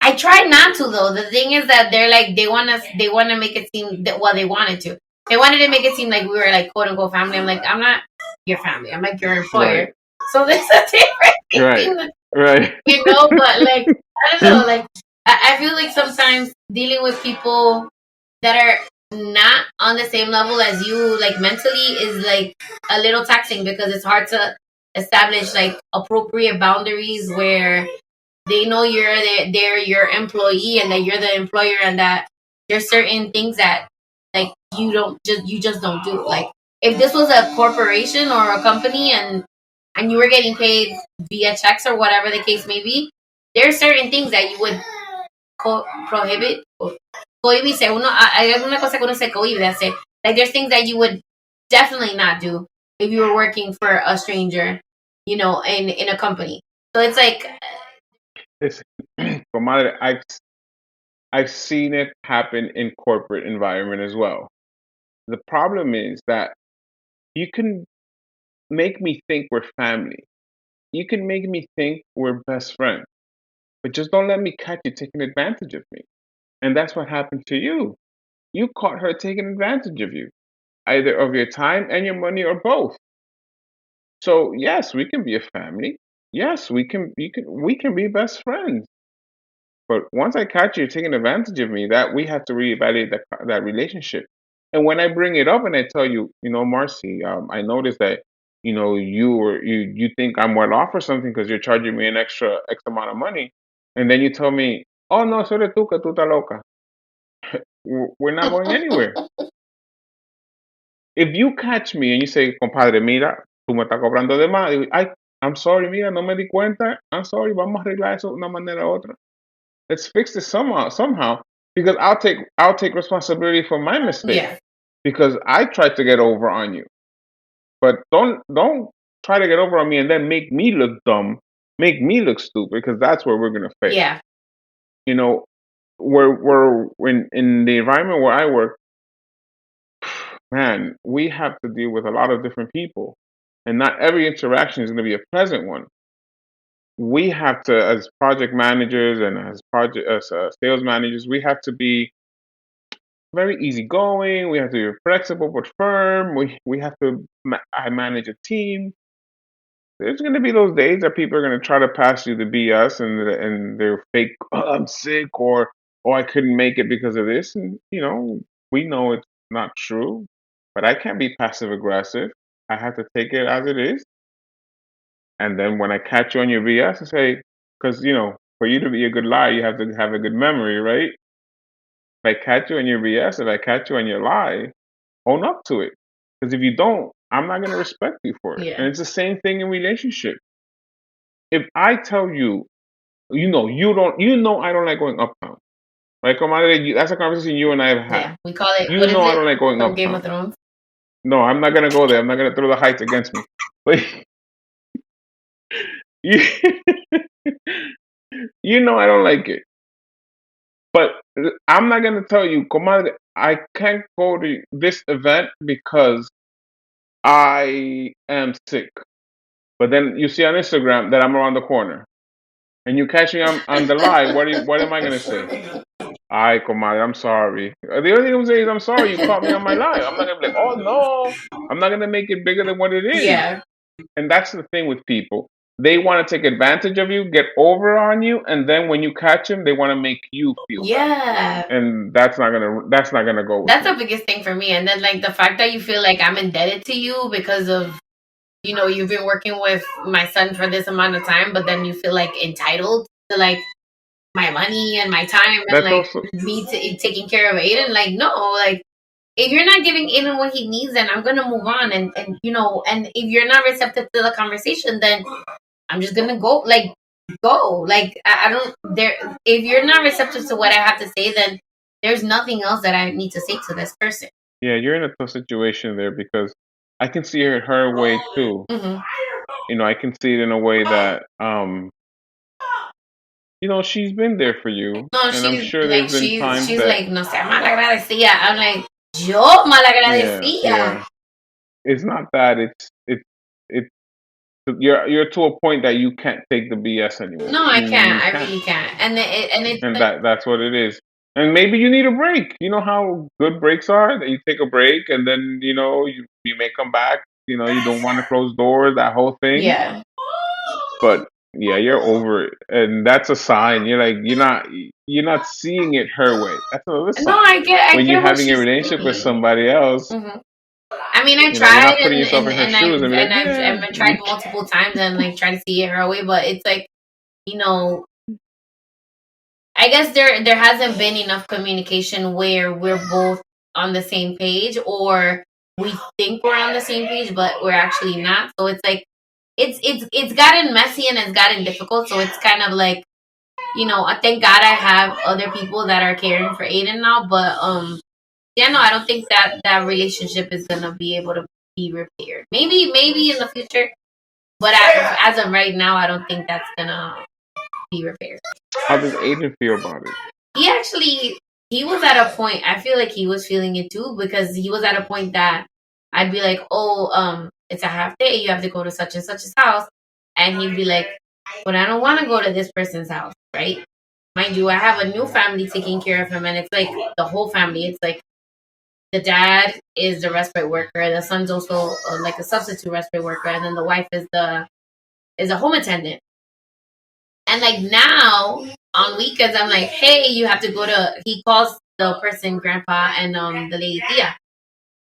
I try not to though. The thing is that they're like they want to make it seem that they wanted to. They wanted to make it seem like we were like quote unquote family. I'm like, I'm not your family. I'm like your employer. Right. So there's a different thing. Right. But like I don't know, like I feel like sometimes dealing with people that are not on the same level as you, like mentally, is like a little taxing because it's hard to establish like appropriate boundaries where they know they're your employee and that you're the employer, and that there's certain things that like you just don't do. Like if this was a corporation or a company and you were getting paid via checks or whatever the case may be, there are certain things that you would prohibit. Cohibirse. Hay alguna cosa que uno se cohibe de hacer. Like there's things that you would definitely not do if you were working for a stranger, in a company. So it's like, Comadre, I've seen it happen in corporate environment as well. The problem is that you can make me think we're family. You can make me think we're best friends, but just don't let me catch you taking advantage of me. And that's what happened to you. You caught her taking advantage of you, either of your time and your money or both. So yes, we can be a family. Yes, we can be best friends. But once I catch you taking advantage of me, that we have to reevaluate that relationship. And when I bring it up and I tell you, Marcy, I noticed that, you think I'm well off or something because you're charging me an extra X amount of money, and then you tell me, oh no, so eres tú que tú estás loca. We're not going anywhere. If you catch me and you say, compadre, mira, tú me estás cobrando de más, I'm sorry, mira, no me di cuenta. I'm sorry, vamos a arreglar eso de una manera u otra. Let's fix this somehow, because I'll take responsibility for my mistake. Yeah. Because I tried to get over on you. But don't try to get over on me and then make me look dumb, make me look stupid, because that's where we're gonna fail. Yeah. We're in the environment where I work, man, we have to deal with a lot of different people, and not every interaction is gonna be a pleasant one. We have to, as project managers and as sales managers, we have to be very easygoing. We have to be flexible but firm. We have to. I manage a team. There's going to be those days that people are going to try to pass you the BS and they're fake. Oh, I'm sick, or I couldn't make it because of this, and we know it's not true, but I can't be passive aggressive. I have to take it as it is. And then when I catch you on your BS, I say, because, for you to be a good liar, you have to have a good memory, right? If I catch you on your BS, if I catch you on your lie, own up to it. Because if you don't, I'm not going to respect you for it. Yeah. And it's the same thing in relationship. If I tell you, you know I don't like going uptown. Right, Comadre? That's a conversation you and I have had. Yeah, we call it. You know I don't like going from uptown. Game of Thrones. No, I'm not gonna go there. I'm not gonna throw the heights against me. But you, you know I don't like it. But I'm not gonna tell you, Comadre, I can't go to this event because I am sick. But then you see on Instagram that I'm around the corner, and you catch me on the live. What am I gonna say? Ay, comadre, I'm sorry. The only thing I'm gonna say is I'm sorry you caught me on my live. I'm not gonna be like, oh no. I'm not gonna make it bigger than what it is. Yeah. And that's the thing with people. They want to take advantage of you, get over on you, and then when you catch them, they want to make you feel bad. And that's not gonna go with That's me. the biggest thing for me. And then like the fact that you feel like I'm indebted to you because of you've been working with my son for this amount of time, but then you feel like entitled to like my money and my time and That's like me taking care of Aiden. Like, no, like if you're not giving Aiden what he needs, then I'm gonna move on. And and if you're not receptive to the conversation, then I'm just gonna go. Like, I don't there. If you're not receptive to what I have to say, then there's nothing else that I need to say to this person. Yeah, you're in a tough situation there because I can see her way too. Mm-hmm. I can see it in a way that she's been there for you. No, and I'm sure there's been times she's that like, no sé, malagradecida. I'm like, yo malagradecida. Yeah. It's not that. It's you're to a point that you can't take the BS anymore. No, I can't. I really can't. And that's what it is. And maybe you need a break. You know how good breaks are? That you take a break and then you may come back. You don't want to close doors. That whole thing. Yeah. But yeah, you're over it, and that's a sign. You're not seeing it her way. That's another sign. No, I get. When you're having a relationship with somebody else. Mm-hmm. I mean, I tried and I've tried multiple times and like trying to see it her way, but it's like, I guess there hasn't been enough communication where we're both on the same page, or we think we're on the same page, but we're actually not. So it's like, it's gotten messy and it's gotten difficult. So it's kind of like, thank God I have other people that are caring for Aiden now, but yeah, no, I don't think that relationship is gonna be able to be repaired. Maybe in the future, but as of right now, I don't think that's gonna be repaired. How does Aiden feel about it? He was at a point. I feel like he was feeling it too, because he was at a point that I'd be like, oh, it's a half day. You have to go to such and such's house, and he'd be like, but I don't want to go to this person's house, right? Mind you, I have a new family taking care of him, and it's like the whole family. It's like, the dad is the respite worker. The son's also like a substitute respite worker, and then the wife is a home attendant. And like now on weekends, I'm like, hey, you have to go to. He calls the person grandpa and the lady tia.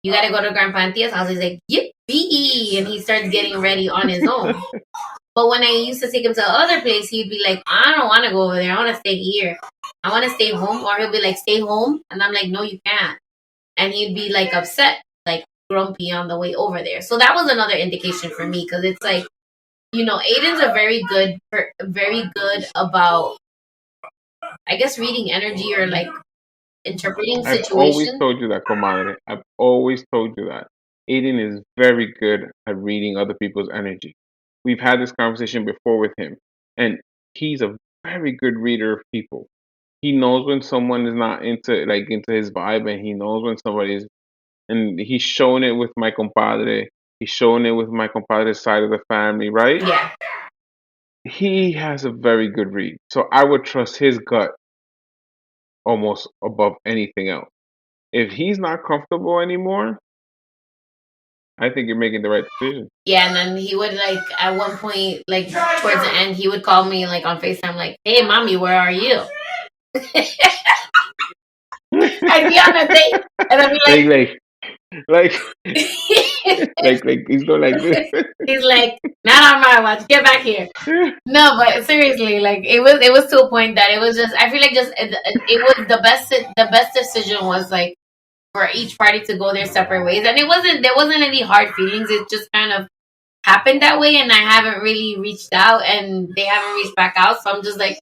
You got to go to grandpa and tia's house. He's like, yippee, and he starts getting ready on his own. But when I used to take him to the other place, he'd be like, I don't want to go over there. I want to stay here. I want to stay home. Or he'll be like, stay home, and I'm like, no, you can't. And he'd be like upset, like grumpy on the way over there. So that was another indication for me, because it's like, Aiden's very good about, I guess, reading energy or like interpreting situations. I've always told you that, Comadre. I've always told you that. Aiden is very good at reading other people's energy. We've had this conversation before with him, and he's a very good reader of people. He knows when someone is not into his vibe, and he knows when somebody is, and he's showing it with my compadre. He's showing it with my compadre's side of the family, right? Yeah. He has a very good read. So I would trust his gut almost above anything else. If he's not comfortable anymore, I think you're making the right decision. Yeah, and then he would like at one point, like towards the end, he would call me like on FaceTime, like, hey mommy, where are you? I'd be on a date, and I'd be like like, like he's going like this. he's like, not on my watch. Get back here. No, but seriously, like it was to a point that it was just. I feel like just it was the best. The best decision was like for each party to go their separate ways, and there wasn't any hard feelings. It just kind of happened that way, and I haven't really reached out, and they haven't reached back out. So I'm just like,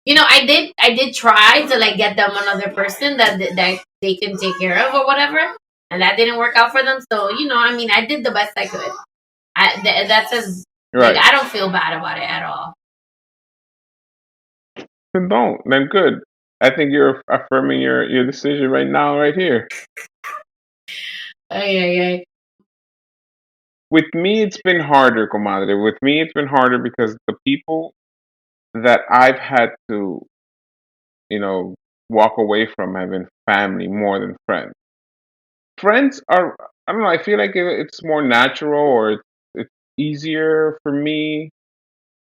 I did try to like get them another person that they can take care of or whatever, and that didn't work out for them. So I mean, I did the best I could. That's as like Right. I don't feel bad about it at all. Then don't. Then good. I think you're affirming your decision right now, right here. Ay. With me, it's been harder, comadre. With me, it's been harder because the people that I've had to, walk away from have been family more than friends. Friends are, I don't know, I feel like it's more natural or it's easier for me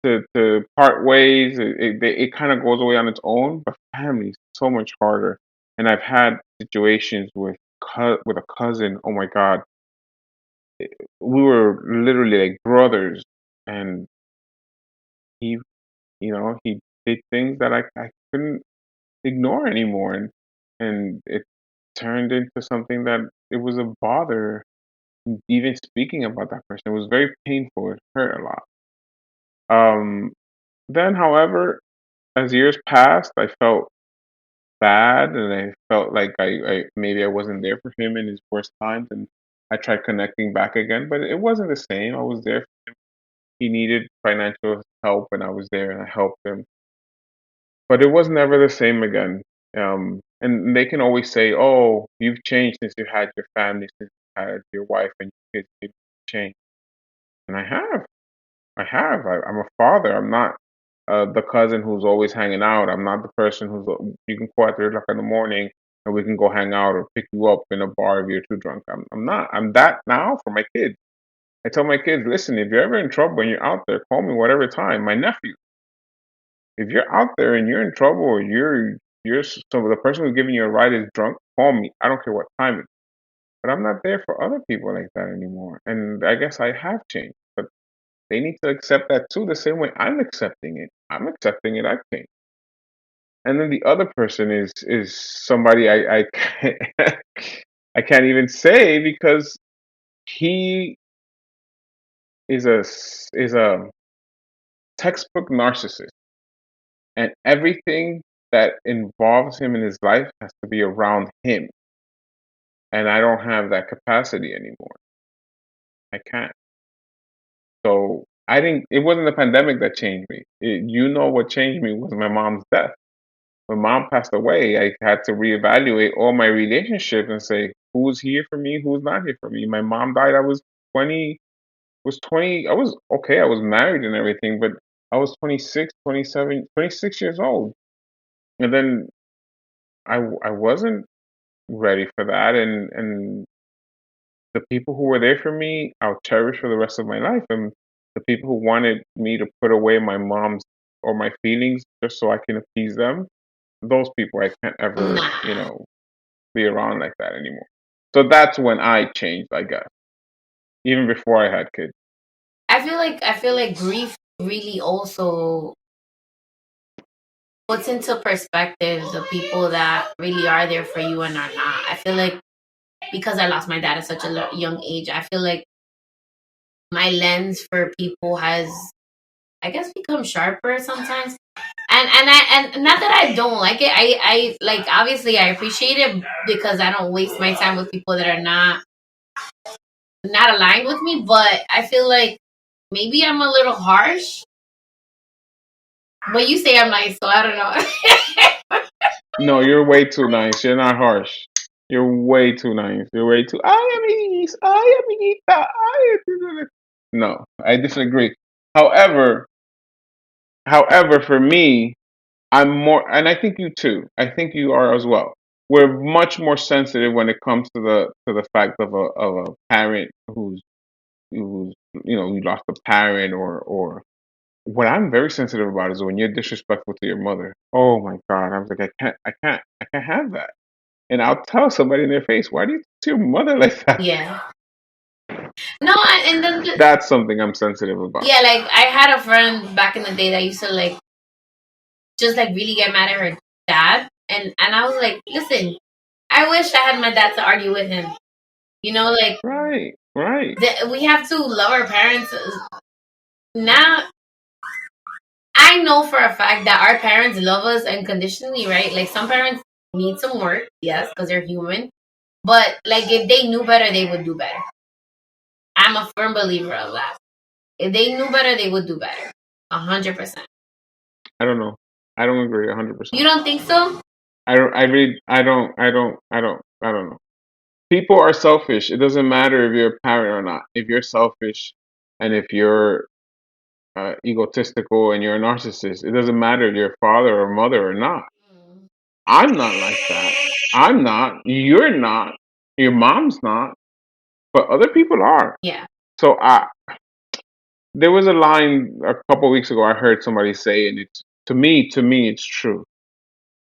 to part ways. It kind of goes away on its own, but family is so much harder. And I've had situations with a cousin. Oh my God, we were literally like brothers, and he, he did things that I couldn't ignore anymore, and it turned into something that it was a bother. Even speaking about that person, it was very painful. It hurt a lot. Um, then, however, as years passed, I felt bad, and I felt like I maybe I wasn't there for him in his worst times, and I tried connecting back again, but it wasn't the same. I was there. He needed financial help, and I was there, and I helped him. But it was never the same again. And they can always say, "Oh, you've changed since you had your family, since you had your wife and your kids. You've changed." And I have. I'm a father. I'm not the cousin who's always hanging out. I'm not the person who's you can call at 3 o'clock in the morning and we can go hang out or pick you up in a bar if you're too drunk. I'm not. I'm that now for my kids. I tell my kids, listen, if you're ever in trouble and you're out there, call me whatever time. My nephew, if you're out there and you're in trouble or you're so the person who's giving you a ride is drunk, call me. I don't care what time it is. But I'm not there for other people like that anymore. And I guess I have changed. But they need to accept that too, the same way I'm accepting it. I'm accepting it. I've changed. And then the other person is somebody I can't, I can't even say because he is a textbook narcissist, and everything that involves him in his life has to be around him, and I don't have that capacity anymore. I can't. So I didn't. It wasn't the pandemic that changed me. What changed me was my mom's death. When mom passed away, I had to reevaluate all my relationships and say who's here for me, who's not here for me. My mom died. I was 20. Was 20. I was okay. I was married and everything, but I was 26, 27, 26 years old, and then I wasn't ready for that. And the people who were there for me, I'll cherish for the rest of my life. And the people who wanted me to put away my mom's or my feelings just so I can appease them, those people I can't ever, Nah, be around like that anymore. So that's when I changed, I guess, even before I had kids. I feel like grief really also puts into perspective the people that really are there for you and are not. I feel like because I lost my dad at such a young age, I feel like my lens for people has, I guess, become sharper sometimes. And not that I don't like it. I like obviously I appreciate it because I don't waste my time with people that are not aligned with me. But I feel like maybe I'm a little harsh. But you say I'm nice, so I don't know. No, you're way too nice. You're not harsh. You're way too nice. You're way too. I amiguis. I amiguita. No, I disagree. However, for me, I'm more, and I think you too. I think you are as well. We're much more sensitive when it comes to the fact of a parent who's we lost a parent or what I'm very sensitive about is when you're disrespectful to your mother. Oh my God. I was like, I can't have that. And I'll tell somebody in their face, why do you talk to your mother like that? Yeah. No, and then That's something I'm sensitive about. yeah, like I had a friend back in the day that used to like just like really get mad at her dad, and I was like, listen, I wish I had my dad to argue with him. You know, like Right. we have to love our parents. Now, I know for a fact that our parents love us unconditionally, right? Like some parents need some work, yes, because they're human. But like if they knew better, they would do better. I'm a firm believer of that. If they knew better, they would do better. 100%. I don't know. I don't agree 100%. You don't think so? I don't know. People are selfish. It doesn't matter if you're a parent or not. If you're selfish and if you're egotistical and you're a narcissist, it doesn't matter if you're a father or mother or not. I'm not like that. I'm not. You're not. Your mom's not. But other people are. Yeah. So there was a line a couple weeks ago I heard somebody say, and it's to me, it's true.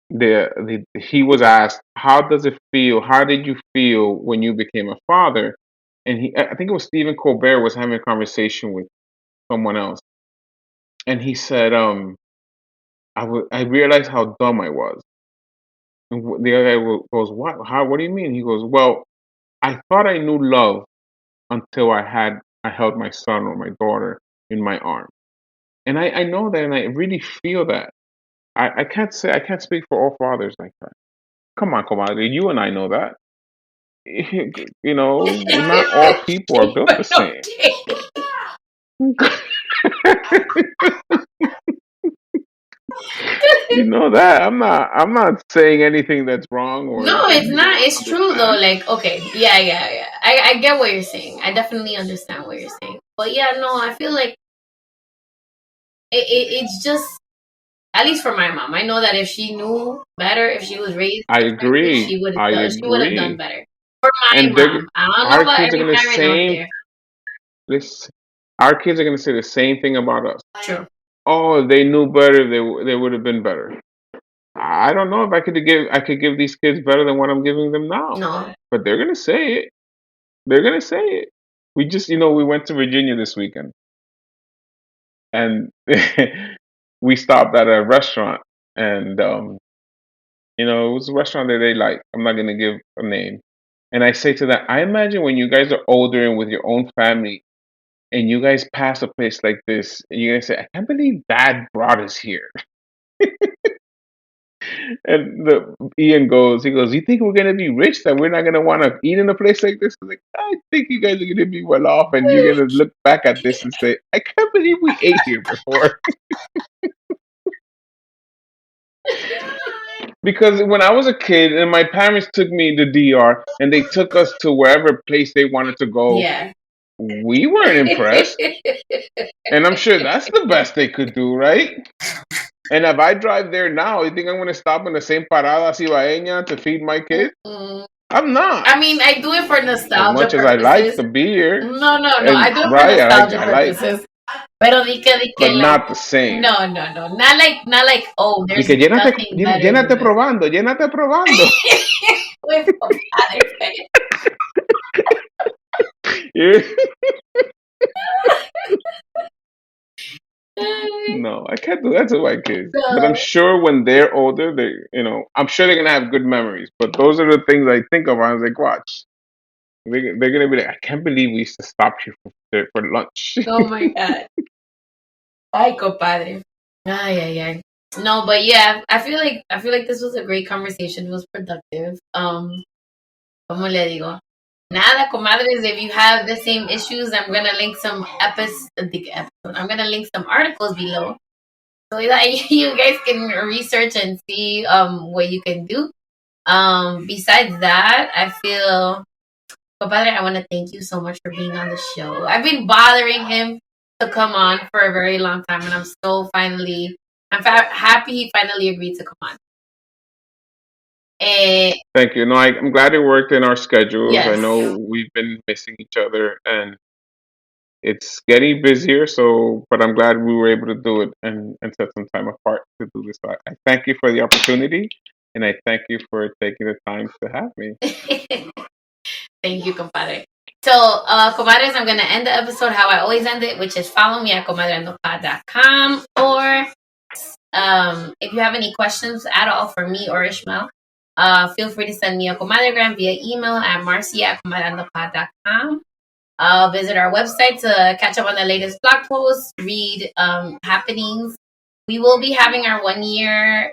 He was asked, "How does it feel? How did you feel when you became a father?" And I think it was Stephen Colbert was having a conversation with someone else, and he said, I realized how dumb I was." And the other guy goes, "What? How? What do you mean?" He goes, "Well, I thought I knew love until I held my son or my daughter in my arms, and I know that, and I really feel that. I can't speak for all fathers like that. Come on, Comadre, you and I know that. You know, not all people are built the same." You know that I'm not saying anything that's wrong or No, anything. it's not. It's true though. Like, okay, yeah. I get what you're saying. I definitely understand what you're saying. But yeah, no, I feel like it's just, at least for my mom, I know that if she knew better, if she was raised I differently, agree. she would I have done agree. better. For my And mom, I don't know our about kids are every gonna parent out same there. this. Our kids are gonna say the same thing about us. True. Oh, if they knew better, they would have been better. I don't know if I could give these kids better than what I'm giving them now. No. But they're gonna say it. They're gonna say it. We just, we went to Virginia this weekend, and we stopped at a restaurant, and it was a restaurant that they like. I'm not gonna give a name. And I say to them, I imagine when you guys are older and with your own family, and you guys pass a place like this, and you're gonna say, I can't believe Dad brought us here. And Ian goes, you think we're gonna be rich that we're not gonna want to eat in a place like this? I'm like, I think you guys are gonna be well off, and you're gonna look back at this and say, I can't believe we ate here before. Because when I was a kid and my parents took me to DR and they took us to wherever place they wanted to go, Yeah. we weren't impressed. And I'm sure that's the best they could do, right? And if I drive there now, you think I'm going to stop in the same parada cibaeña to feed my kids? I'm not. I mean, I do it for nostalgia As much purposes. as I like the beer. No, And, I do it for right, nostalgia I like, purposes. Pero di que but like, not the same. no. Not like, oh, there's Di que nothing better llénate than this. probando, llénate probando. Wait, compadre. No, I can't do that to my kids. But I'm sure when they're older, I'm sure they're gonna have good memories. But those are the things I think of. I was like, watch, they're gonna be like, I can't believe we used to stop here for lunch. Oh my God. Ay, compadre. Ay. No, but yeah, I feel like this was a great conversation. It was productive. Como le digo? Nada, comadres, if you have the same issues, I'm gonna link some I'm gonna link some articles below so that you guys can research and see what you can do. Besides that, I feel, compadre, I want to thank you so much for being on the show. I've been bothering him to come on for a very long time, and I'm happy he finally agreed to come on. Thank you. No, I'm glad it worked in our schedules. Yes. I know we've been missing each other, and it's getting busier. So, but I'm glad we were able to do it and set some time apart to do this. So I thank you for the opportunity, and I thank you for taking the time to have me. Thank you, compadre. So, comadres, I'm going to end the episode how I always end it, which is follow me at comadreandopod.com, or if you have any questions at all for me or Ismael, feel free to send me a Comadre-Gram via email at Marcy at comadreandopod.com. Visit our website to catch up on the latest blog posts, read happenings. We will be having our 100th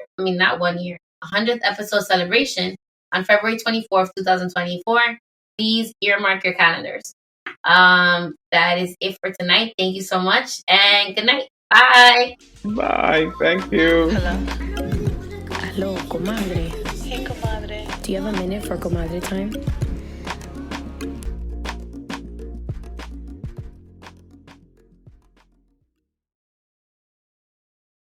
episode celebration on February 24th, 2024. Please earmark your calendars. That is it for tonight. Thank you so much, and good night. Bye. Bye. Thank you. Hello, comadre. Hey, comadre. Do you have a minute for comadre time?